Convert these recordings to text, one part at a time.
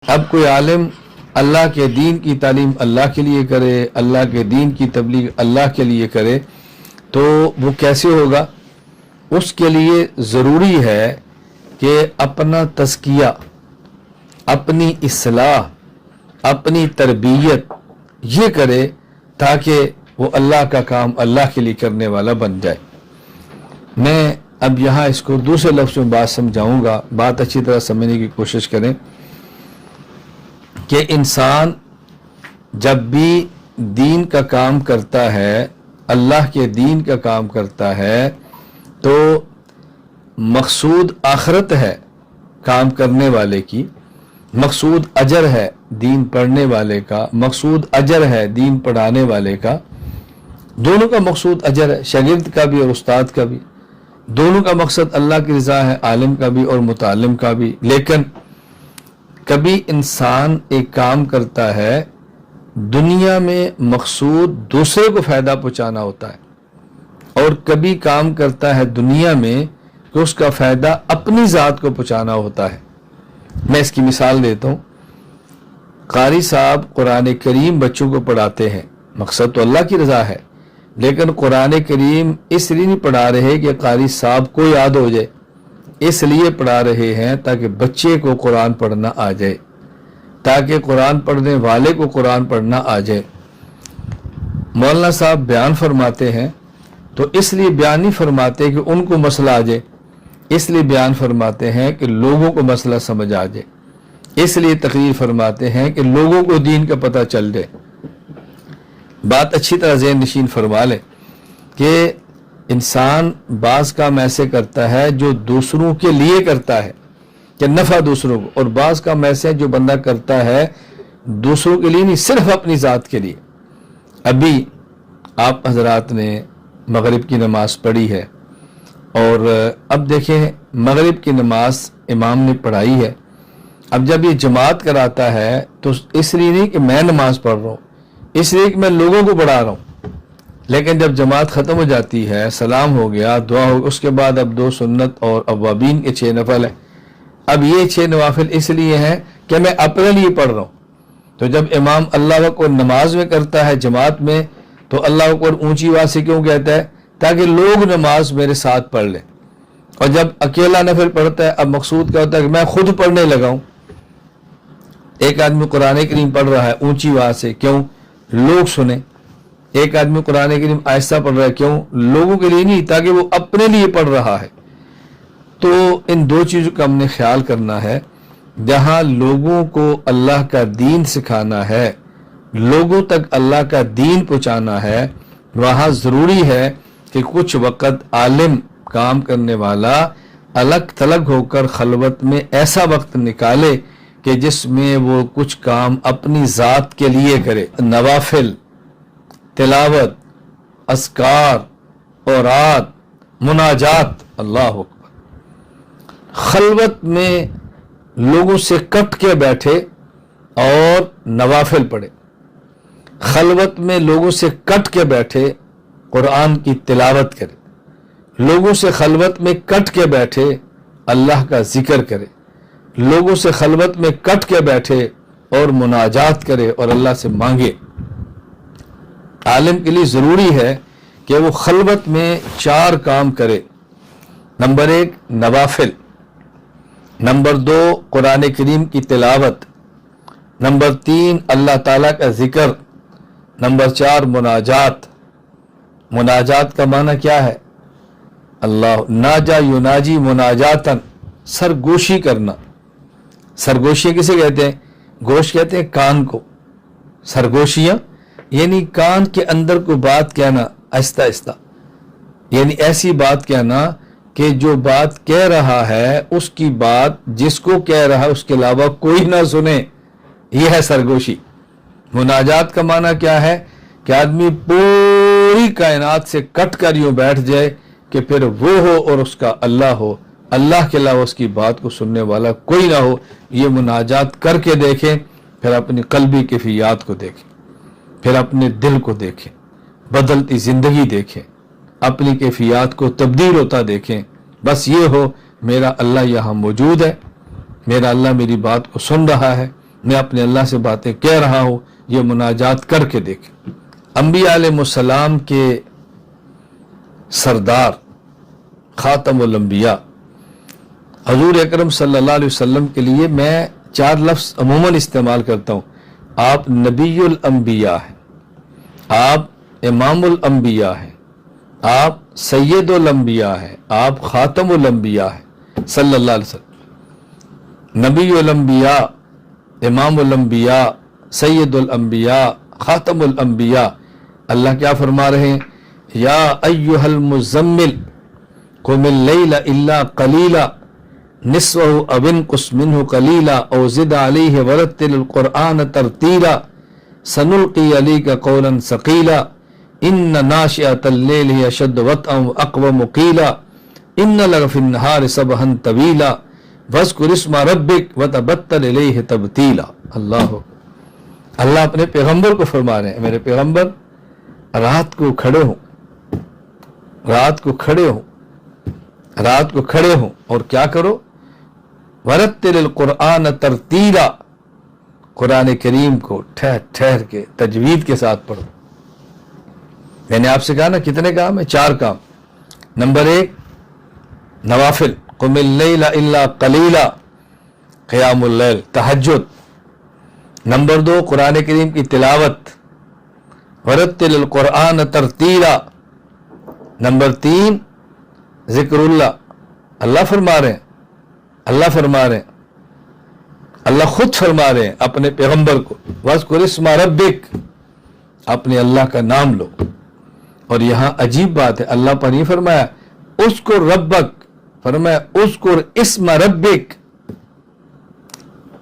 اب کوئی عالم اللہ کے دین کی تعلیم اللہ کے لیے کرے، اللہ کے دین کی تبلیغ اللہ کے لیے کرے تو وہ کیسے ہوگا؟ اس کے لیے ضروری ہے کہ اپنا تزکیہ، اپنی اصلاح، اپنی تربیت یہ کرے تاکہ وہ اللہ کا کام اللہ کے لیے کرنے والا بن جائے۔ میں اب یہاں اس کو دوسرے لفظ میں بات سمجھاؤں گا، بات اچھی طرح سمجھنے کی کوشش کریں کہ انسان جب بھی دین کا کام کرتا ہے، اللہ کے دین کا کام کرتا ہے تو مقصود آخرت ہے کام کرنے والے کی، مقصود اجر ہے دین پڑھنے والے کا، مقصود اجر ہے دین پڑھانے والے کا، دونوں کا مقصود اجر ہے، شاگرد کا بھی اور استاد کا بھی، دونوں کا مقصد اللہ کی رضا ہے، عالم کا بھی اور متعلم کا بھی۔ لیکن کبھی انسان ایک کام کرتا ہے دنیا میں مقصود دوسرے کو فائدہ پہنچانا ہوتا ہے، اور کبھی کام کرتا ہے دنیا میں کہ اس کا فائدہ اپنی ذات کو پہنچانا ہوتا ہے۔ میں اس کی مثال دیتا ہوں۔ قاری صاحب قرآن کریم بچوں کو پڑھاتے ہیں، مقصد تو اللہ کی رضا ہے، لیکن قرآن کریم اس لیے نہیں پڑھا رہے کہ قاری صاحب کو یاد ہو جائے، اس لیے پڑھا رہے ہیں تاکہ بچے کو قرآن پڑھنا آ جائے، تاکہ قرآن پڑھنے والے کو قرآن پڑھنا آ جائے۔ مولانا صاحب بیان فرماتے ہیں تو اس لیے بیان نہیں فرماتے کہ ان کو مسئلہ آ جائے، اس لیے بیان فرماتے ہیں کہ لوگوں کو مسئلہ سمجھ آ جائے، اس لیے تقریر فرماتے ہیں کہ لوگوں کو دین کا پتہ چل جائے۔ بات اچھی طرح ذہن نشین فرما لیں کہ انسان بعض کام ایسے کرتا ہے جو دوسروں کے لیے کرتا ہے کہ نفع دوسروں کو، اور بعض کام ایسے جو بندہ کرتا ہے دوسروں کے لیے نہیں، صرف اپنی ذات کے لیے۔ ابھی آپ حضرات نے مغرب کی نماز پڑھی ہے، اور اب دیکھیں مغرب کی نماز امام نے پڑھائی ہے، اب جب یہ جماعت کراتا ہے تو اس لیے نہیں کہ میں نماز پڑھ رہا ہوں، اس لیے کہ میں لوگوں کو پڑھا رہا ہوں۔ لیکن جب جماعت ختم ہو جاتی ہے، سلام ہو گیا، دعا ہو گیا، اس کے بعد اب 2 سنت اور اوابین کے 6 نفل ہیں۔ اب یہ 6 نوافل اس لیے ہیں کہ میں اپنے لیے پڑھ رہا ہوں۔ تو جب امام اللہ اکبر نماز میں کرتا ہے جماعت میں تو اللہ اکبر اونچی آواز سے کیوں کہتا ہے؟ تاکہ لوگ نماز میرے ساتھ پڑھ لیں۔ اور جب اکیلا نفل پڑھتا ہے اب مقصود کیا ہوتا ہے کہ میں خود پڑھنے لگا ہوں۔ ایک آدمی قرآن کریم پڑھ رہا ہے اونچی آواز سے، کیوں؟ لوگ سنیں۔ ایک آدمی قرآن کریم آہستہ پڑھ رہا ہے، کیوں؟ لوگوں کے لیے نہیں، تاکہ وہ اپنے لیے پڑھ رہا ہے۔ تو ان 2 چیزوں کا ہم نے خیال کرنا ہے۔ جہاں لوگوں کو اللہ کا دین سکھانا ہے، لوگوں تک اللہ کا دین پہنچانا ہے، وہاں ضروری ہے کہ کچھ وقت عالم کام کرنے والا الگ تھلگ ہو کر خلوت میں ایسا وقت نکالے کہ جس میں وہ کچھ کام اپنی ذات کے لیے کرے، نوافل، تلاوت، اذکار، اوراد، مناجات، اللہ اکبر۔ خلوت میں لوگوں سے کٹ کے بیٹھے اور نوافل پڑھے، خلوت میں لوگوں سے کٹ کے بیٹھے قرآن کی تلاوت کرے، لوگوں سے خلوت میں کٹ کے بیٹھے اللہ کا ذکر کرے، لوگوں سے خلوت میں کٹ کے بیٹھے اور مناجات کرے اور اللہ سے مانگے۔ عالم کے لیے ضروری ہے کہ وہ خلوت میں 4 کام کرے۔ نمبر 1 نوافل، نمبر 2 قرآن کریم کی تلاوت، نمبر 3 اللہ تعالیٰ کا ذکر، نمبر 4 مناجات۔ مناجات کا معنی کیا ہے؟ اللہ ناجا یناجی مناجاتن، سرگوشی کرنا۔ سرگوشی کسے کہتے ہیں؟ گوش کہتے ہیں کان کو، سرگوشیاں یعنی کان کے اندر کوئی بات کہنا آہستہ آہستہ، یعنی ایسی بات کہنا کہ جو بات کہہ رہا ہے اس کی بات جس کو کہہ رہا ہے اس کے علاوہ کوئی نہ سنے، یہ ہے سرگوشی۔ مناجات کا معنی کیا ہے؟ کہ آدمی پوری کائنات سے کٹ کر یوں بیٹھ جائے کہ پھر وہ ہو اور اس کا اللہ ہو، اللہ کے علاوہ اس کی بات کو سننے والا کوئی نہ ہو۔ یہ مناجات کر کے دیکھیں، پھر اپنی قلبی کیفیات کو دیکھیں، پھر اپنے دل کو دیکھیں، بدلتی زندگی دیکھیں، اپنی کیفیات کو تبدیل ہوتا دیکھیں۔ بس یہ ہو میرا اللہ یہاں موجود ہے، میرا اللہ میری بات کو سن رہا ہے، میں اپنے اللہ سے باتیں کہہ رہا ہوں، یہ مناجات کر کے دیکھیں۔ انبیاء علیہ السلام کے سردار خاتم الانبیاء حضور اکرم صلی اللہ علیہ وسلم کے لیے میں 4 لفظ عموماً استعمال کرتا ہوں۔ آپ نبی الانبیاء ہیں، آپ امام الانبیاء ہیں، آپ سید الانبیاء ہیں، آپ خاتم الانبیاء ہیں صلی اللہ علیہ وسلم۔ نبی الانبیاء، امام الانبیاء، سید الانبیاء، خاتم الانبیاء۔ اللہ کیا فرما رہے ہیں؟ یا ایھا المزمل قم اللیل الا قلیلا نصفہ او انقص منہ قلیلا او زد علیہ ورتل القرآن ترتیلا سنلقی علیک قولا ثقیلا ان ناشئۃ اللیل ہی اشد وطئا واقوم قیلا ان لک فی النہار سبحا طویلا واذکر اسم ربک وتبتل الیہ تبتیلا۔ اللہ اپنے پیغمبر کو فرما رہے ہیں، میرے پیغمبر رات کو کھڑے ہوں اور کیا کرو؟ ورتل القرآن ترتیلا، قرآن کریم کو ٹھہر کے تجوید کے ساتھ پڑھو۔ میں نے آپ سے کہا نا کتنے کام ہیں؟ 4 کام۔ نمبر 1 نوافل، قم اللیل الا قلیلا، قیام اللیل، تہجد۔ نمبر 2 قرآن کریم کی تلاوت، ورتل القرآن ترتیلا۔ نمبر 3 ذکر اللہ۔ اللہ فرما رہے ہیں، اللہ خود فرما رہے ہیں اپنے پیغمبر کو، واذکر اسم ربک، اپنے اللہ کا نام لو۔ اور یہاں عجیب بات ہے، اللہ پر نہیں فرمایا اذکر ربک، فرمایا اذکر اسم ربک،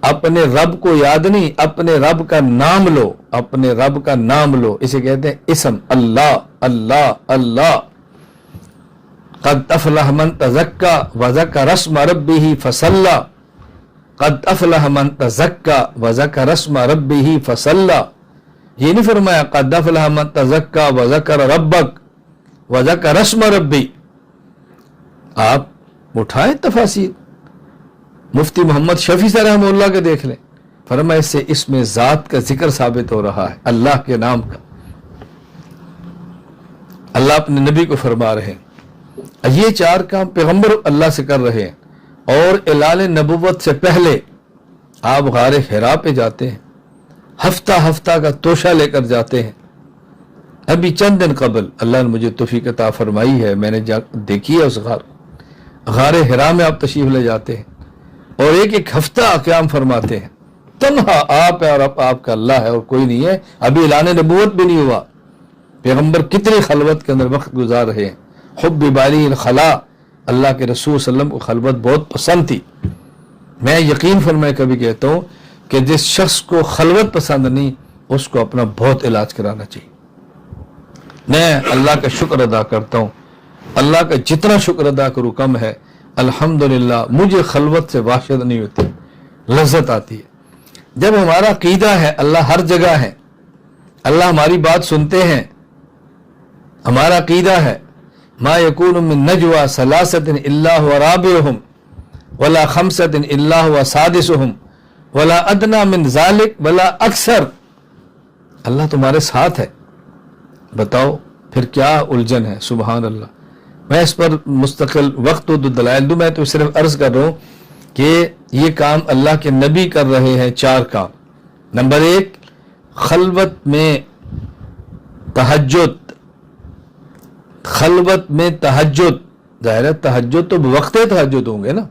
اپنے رب کو یاد نہیں، اپنے رب کا نام لو، اپنے رب کا نام لو۔ اسے کہتے ہیں اسم، اللہ اللہ اللہ۔ قد افلح من تزکا وذکر اسم ربہ فصلی، قد افلح من تزکا وذکر اسم ربہ فصلی۔ یہ نہیں فرمایا قد افلح من تزکا وذکر ربک وذکر اسم ربی۔ آپ اٹھائیں تفاسیر، مفتی محمد شفیع صاحب رحمہ اللہ کے دیکھ لیں، فرمایا اس سے اسم ذات کا ذکر ثابت ہو رہا ہے، اللہ کے نام کا۔ اللہ اپنے نبی کو فرما رہے ہیں۔ یہ 4 کام پیغمبر اللہ سے کر رہے ہیں، اور اعلان نبوت سے پہلے آپ غار حرا پہ جاتے ہیں، ہفتہ کا توشہ لے کر جاتے ہیں۔ ابھی چند دن قبل اللہ نے مجھے توفیق عطا فرمائی ہے، میں نے دیکھی ہے اس غار حرا میں آپ تشریف لے جاتے ہیں اور ایک ہفتہ قیام فرماتے ہیں۔ تنہا آپ ہے اور آپ کا اللہ ہے اور کوئی نہیں ہے۔ ابھی اعلان نبوت بھی نہیں ہوا، پیغمبر کتنی خلوت کے اندر وقت گزار رہے ہیں۔ حب بالی الخلا، اللہ کے رسول صلی اللہ علیہ وسلم کو خلوت بہت پسند تھی۔ میں یقین فرمائے کبھی کہتا ہوں کہ جس شخص کو خلوت پسند نہیں، اس کو اپنا بہت علاج کرانا چاہیے۔ میں اللہ کا شکر ادا کرتا ہوں، اللہ کا جتنا شکر ادا کروں کم ہے۔ الحمدللہ مجھے خلوت سے وحشت نہیں ہوتی، لذت آتی ہے۔ جب ہمارا عقیدہ ہے اللہ ہر جگہ ہے، اللہ ہماری بات سنتے ہیں، ہمارا عقیدہ ہے ما یکون من نجوى ثلاثة الا هو رابعهم ولا خمسة الا هو سادسهم ولا ادنى من ذلك ولا اکثر، اللہ تمہارے ساتھ ہے، بتاؤ پھر کیا الجھن ہے؟ سبحان اللہ۔ میں اس پر مستقل وقت و دلائل دوں، میں تو صرف عرض کر رہا ہوں کہ یہ کام اللہ کے نبی کر رہے ہیں۔ 4 کام۔ نمبر 1 خلوت میں تہجد، خلوت میں تہجد، ظاہر ہے تہجد تو بوقت تہجد ہوں گے نا،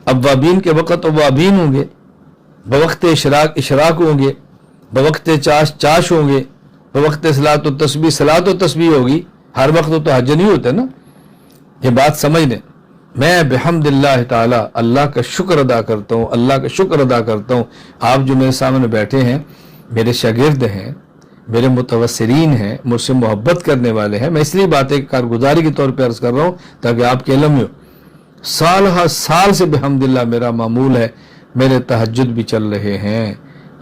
اوابین کے وقت اوابین ہوں گے، بوقت اشراق ہوں گے، بوقت چاش ہوں گے، بوقت صلاۃ و تسبیح ہوگی۔ ہر وقت تو تہجد نہیں ہوتا نا، یہ بات سمجھ لیں۔ میں بحمد اللہ تعالی اللہ کا شکر ادا کرتا ہوں، اللہ کا شکر ادا کرتا ہوں۔ آپ جو میرے سامنے بیٹھے ہیں میرے شاگرد ہیں، میرے متوسرین ہیں، مجھ سے محبت کرنے والے ہیں۔ میں اس لیے باتیں کارگزاری کے طور پہ عرض کر رہا ہوں تاکہ آپ کے علم میں ہو۔ سال سے بحمدللہ میرا معمول ہے، میرے تہجد بھی چل رہے ہیں،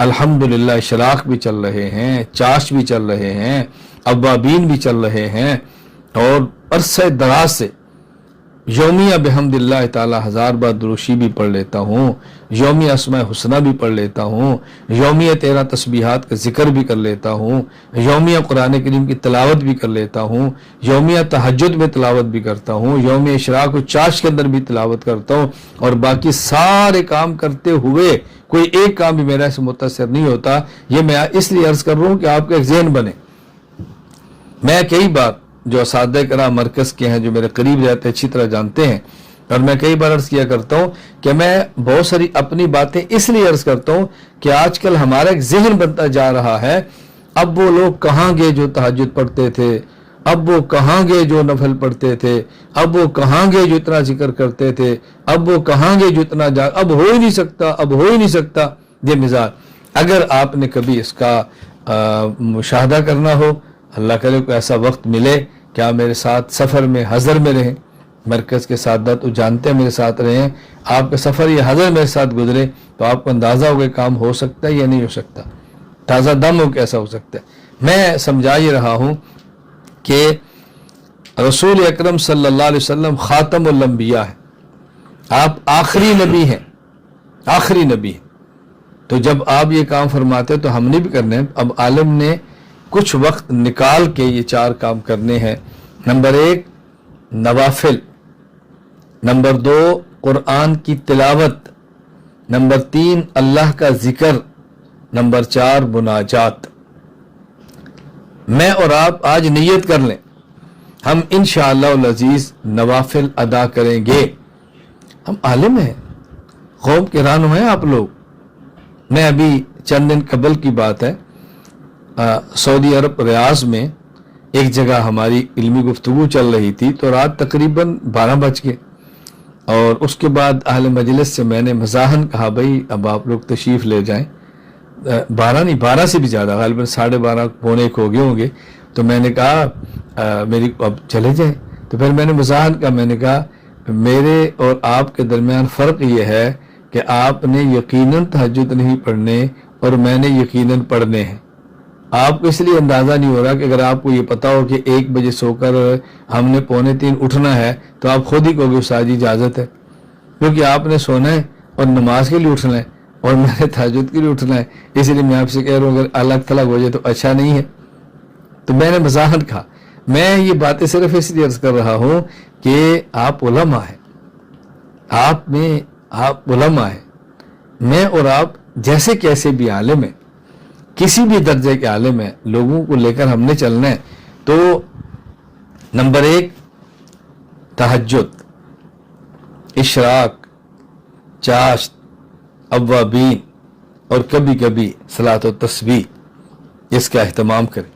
الحمدللہ اشراق بھی چل رہے ہیں، چاش بھی چل رہے ہیں، اوابین بھی چل رہے ہیں، اور عرصہ دراز سے یومیہ بحمداللہ تعالی 1000 بار دروشی بھی پڑھ لیتا ہوں، یومیہ اسماء حسنہ بھی پڑھ لیتا ہوں، یومیہ 13 تسبیحات کا ذکر بھی کر لیتا ہوں، یومیہ قرآن کریم کی تلاوت بھی کر لیتا ہوں، یومیہ تہجد میں تلاوت بھی کرتا ہوں، یومیہ اشراق و چاشت کے اندر بھی تلاوت کرتا ہوں، اور باقی سارے کام کرتے ہوئے کوئی ایک کام بھی میرا سے متاثر نہیں ہوتا۔ یہ میں اس لیے عرض کر رہا ہوں کہ آپ کا ایک ذہن بنے۔ میں کئی بار جو اساتذہ کرام مرکز کے ہیں، جو میرے قریب رہتے ہیں، اچھی طرح جانتے ہیں، اور میں کئی بار عرض کیا کرتا ہوں کہ میں بہت ساری اپنی باتیں اس لیے عرض کرتا ہوں کہ آج کل ہمارا ایک ذہن بنتا جا رہا ہے، اب وہ لوگ کہاں گئے جو تہجد پڑھتے تھے، اب وہ کہاں گئے جو نفل پڑھتے تھے، اب وہ کہاں گئے جو اتنا ذکر کرتے تھے، اب وہ کہاں گئے جو اتنا اب ہو ہی نہیں سکتا، اب ہو ہی نہیں سکتا۔ یہ مزاج اگر آپ نے کبھی اس کا مشاہدہ کرنا ہو، اللہ کرے کو ایسا وقت ملے کہ آپ میرے ساتھ سفر میں حضر میں رہیں، مرکز کے ساتھ تو جانتے ہیں میرے ساتھ رہے ہیں، آپ کا سفر یہ حضر میرے ساتھ گزرے تو آپ کو اندازہ ہو کہ کام ہو سکتا ہے یا نہیں ہو سکتا، تازہ دم ہو کیسا ہو سکتا ہے۔ میں سمجھا ہی رہا ہوں کہ رسول اکرم صلی اللہ علیہ وسلم خاتم الانبیاء ہیں، آپ آخری نبی ہیں، آخری نبی ہیں، تو جب آپ یہ کام فرماتے تو ہم نے بھی کرنے ہیں۔ اب عالم نے کچھ وقت نکال کے یہ 4 کام کرنے ہیں۔ نمبر 1 نوافل، نمبر 2 قرآن کی تلاوت، نمبر 3 اللہ کا ذکر، نمبر 4 مناجات۔ میں اور آپ آج نیت کر لیں، ہم انشاءاللہ العزیز نوافل ادا کریں گے۔ ہم عالم ہیں، قوم کے رہنما ہیں آپ لوگ۔ میں ابھی چند دن قبل کی بات ہے، سعودی عرب ریاض میں ایک جگہ ہماری علمی گفتگو چل رہی تھی، تو رات تقریباً 12 بج گئے، اور اس کے بعد اہل مجلس سے میں نے مزاحن کہا بھائی اب آپ لوگ تشریف لے جائیں۔ 12 نہیں، 12 سے بھی زیادہ، غالباً 12:30 پونے 1 ہو گئے ہوں گے، تو میں نے کہا میری اب چلے جائیں۔ تو پھر میں نے مزاحن کہا، میں نے کہا میرے اور آپ کے درمیان فرق یہ ہے کہ آپ نے یقیناً تہجد نہیں پڑھنے اور میں نے یقیناً پڑھنے ہیں۔ آپ کو اس لیے اندازہ نہیں ہو رہا کہ اگر آپ کو یہ پتا ہو کہ 1 بجے سو کر ہم نے 2:45 اٹھنا ہے تو آپ خود ہی کہو گے استاد جی اجازت ہے، کیونکہ آپ نے سونا ہے اور نماز کے لیے اٹھنا ہے اور میں نے تہجد کے لیے اٹھنا ہے۔ اس لیے میں آپ سے کہہ رہا ہوں اگر الگ تھلگ ہو جائے تو اچھا نہیں ہے۔ تو میں نے مزاحن کہا، میں یہ باتیں صرف اس لیے عرض کر رہا ہوں کہ آپ علماء ہیں، آپ علماء ہیں، میں اور آپ جیسے کیسے بھی عالم ہیں، کسی بھی درجے کے عالم ہیں، لوگوں کو لے کر ہم نے چلنا ہے۔ تو نمبر 1 تہجد، اشراق، چاشت، اوابین، اور کبھی کبھی صلاۃ و تسبیح، اس کا اہتمام کریں۔